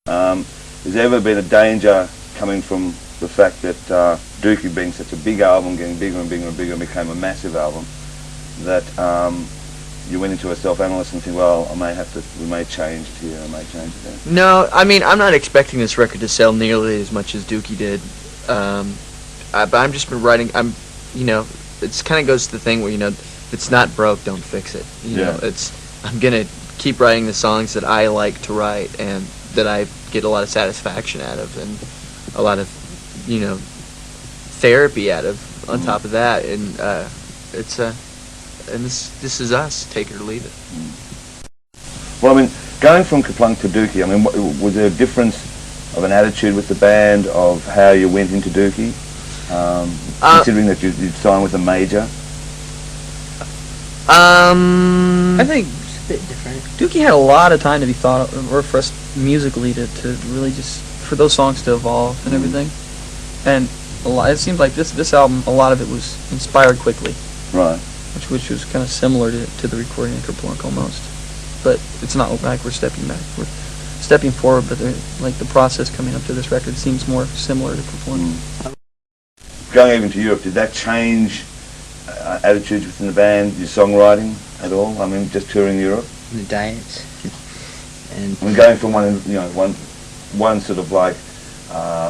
Has there ever been a danger coming from the fact that Dookie being such a big album, getting bigger and bigger and bigger, and became a massive album, that you went into a self-analysis and think, well, we may change it here, I may change it there? No, I mean, I'm not expecting this record to sell nearly as much as Dookie did. But I'm just been writing. It's kind of goes to the thing where, if it's not broke, don't fix it. I'm gonna keep writing the songs that I like to write and that I get a lot of satisfaction out of and a lot of, therapy out of. On top of that, and this is us. Take it or leave it. Well, I mean, going from Kaplunk to Dookie, I mean, was there a difference of an attitude with the band, of how you went into Dookie, considering that you'd signed with a major? I think it's a bit different. Dookie had a lot of time to be thought of, or for us musically to really just, for those songs to evolve and everything. And it seems like this album, a lot of it was inspired quickly. Right. Which was kind of similar to the recording of Kerplunk almost. But it's not like we're stepping back. We're stepping forward, but the process coming up to this record seems more similar to Kerplunk. Going even to Europe, did that change attitudes within the band, your songwriting at all? I mean, just touring Europe? The diets. And I mean, going from one sort of like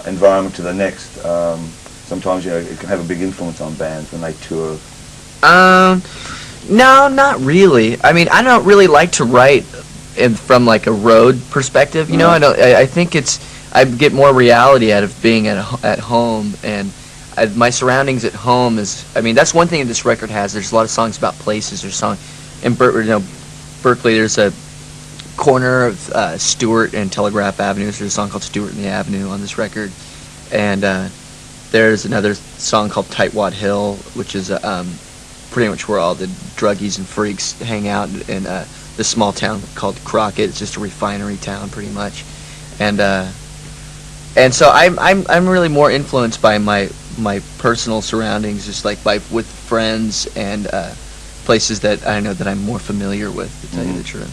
environment to the next, sometimes it can have a big influence on bands when they tour. No, not really. I mean, I don't really like to write from like a road perspective. I think I get more reality out of being at home, and my surroundings at home is. I mean, that's one thing that this record has. There's a lot of songs about places. There's in Berkeley. There's a corner of Stewart and Telegraph Avenues. There's a song called Stewart and the Avenue on this record, and there's another song called Tightwad Hill, which is pretty much where all the druggies and freaks hang out in this small town called Crockett. It's just a refinery town, pretty much, and so I'm really more influenced by my personal surroundings, just like with friends and places that I know that I'm more familiar with, to tell you the truth.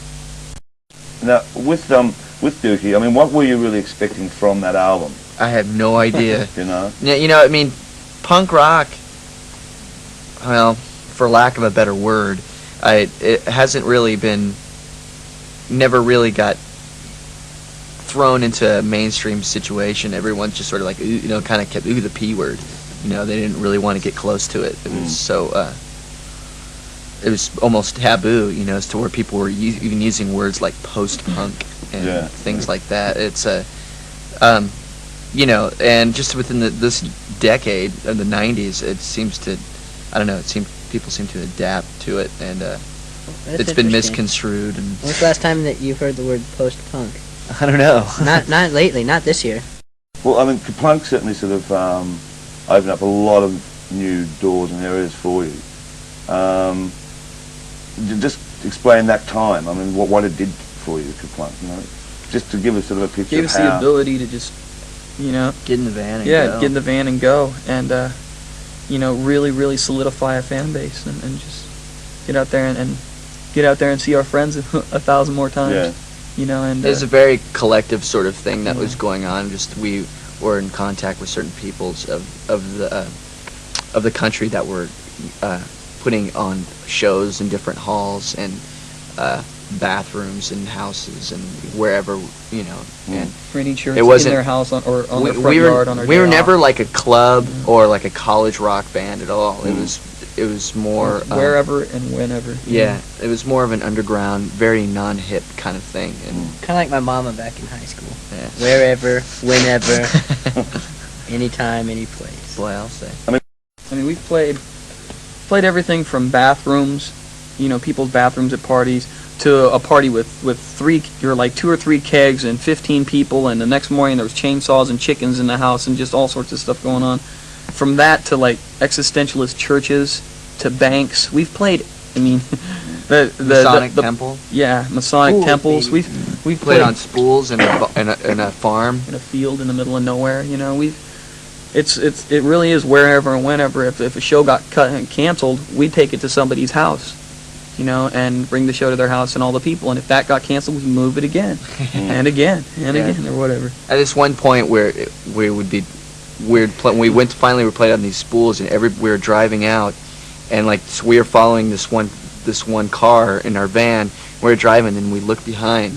Now, with Dookie, I mean, what were you really expecting from that album? I have no idea. Yeah, I mean, punk rock, well, for lack of a better word, it hasn't really never really got thrown into a mainstream situation. Everyone's just sort of like, kind of kept, the P word. They didn't really want to get close to it. It was so, it was almost taboo, as to where people were even using words like post-punk and things like that. It's and just within this decade of the 90s, it seems to, I don't know, people seem to adapt to it, and it's been misconstrued. And when's the last time that you've heard the word post-punk? I don't know. Not lately, not this year. Well, I mean, Kaplunk certainly sort of opened up a lot of new doors and areas for you. Just explain that time. I mean, what it did for you, Kaplunk, just to give us sort of a picture Gave of us how... the ability to just, get in the van and go. get in the van and go, and really, really solidify a fan base, and just get out there and see our friends 1,000 more times. And it was a very collective sort of thing that was going on. Just we were in contact with certain peoples of the country that were putting on shows in different halls and bathrooms and houses and wherever, and renting shirts it wasn't in their house or on their front yard on our we day were off. never like a club or like a college rock band at all. It was more wherever and whenever. Yeah, it was more of an underground, very non-hip kind of thing, and kind of like my mama back in high school. Yeah. Wherever, whenever, anytime, any place. Boy, I'll say. I mean, we've played everything from bathrooms, people's bathrooms at parties, to a party with 2 or 3 kegs and 15 people, and the next morning there was chainsaws and chickens in the house and just all sorts of stuff going on. From that to like existentialist churches to banks, we've played. I mean, the Masonic temple. Yeah, Masonic temples. Baby. We've Played on spools in a farm. in a field in the middle of nowhere. It really is wherever and whenever. If a show got cut and canceled, we'd take it to somebody's house. you know, and bring the show to their house and all the people. And if that got canceled, we move it again and again and Yeah. again or whatever. At this one point where we would be weird, we went to finally we played on these spools, and we were driving out, and like so we were following this one car in our van. We were driving, and we looked behind.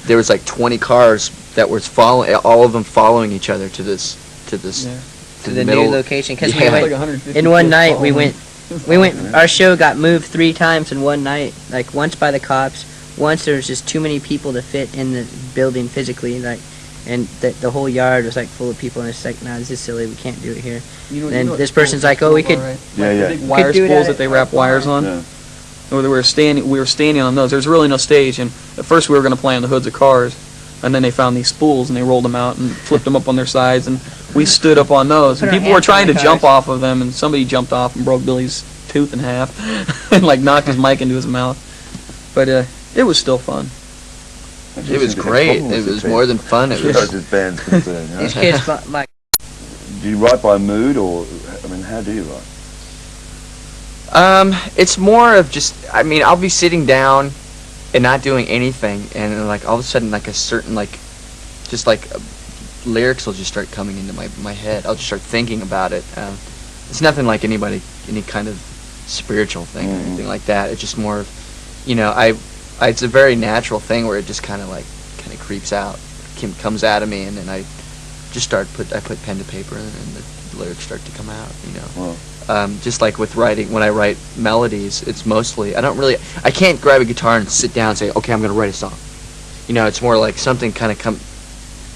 There was like 20 cars that was all of them following each other to this Yeah. To the middle. new location, because Yeah. we Like went 150 in one kids night. We following. went. Our show got moved 3 times in one night. Like once by the cops. Once there was just too many people to fit in the building physically. Like, and the whole yard was like full of people. And it's like, nah, this is silly. We can't do it here. And what this spools person's are like, oh, we spools could. are, right? Yeah, Like yeah. the big wire do it spools at that they wrap wires on. Yeah. Or we were standing on those. There's really no stage, and at first we were going to play on the hoods of cars, and then they found these spools and they rolled them out and flipped them up on their sides, and we stood up on those. Put And our people were hands on trying the to jump cars. off of them, and somebody jumped off and broke Billy's tooth in half, and like knocked his mic into his mouth. But it was still fun. It was great. It was more than fun. It As far as was. this band's concerned. These Huh? kids, like, Do you write by mood, or I mean, how do you write? It's more of just, I mean, I'll be sitting down and not doing anything, and then, like, all of a sudden, like, a certain, like, just, like, lyrics will just start coming into my head. I'll just start thinking about it. It's nothing like any kind of spiritual thing or anything like that. It's just more of, you know, it's a very natural thing where it just kind of creeps out, comes out of me, and then I just I put pen to paper, and the lyrics start to come out, you know. Well, Just like with writing, when I write melodies, it's mostly, I can't grab a guitar and sit down and say, okay, I'm going to write a song. You know, it's more like something kind of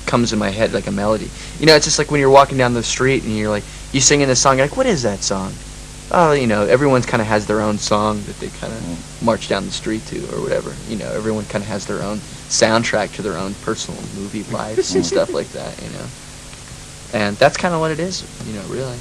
comes in my head like a melody. You know, it's just like when you're walking down the street and you're like, you singing this song, you're like, what is that song? Oh, you know, everyone kind of has their own song that they kind of march down the street to or whatever. You know, everyone kind of has their own soundtrack to their own personal movie lives and stuff like that, you know. And that's kind of what it is, you know, really.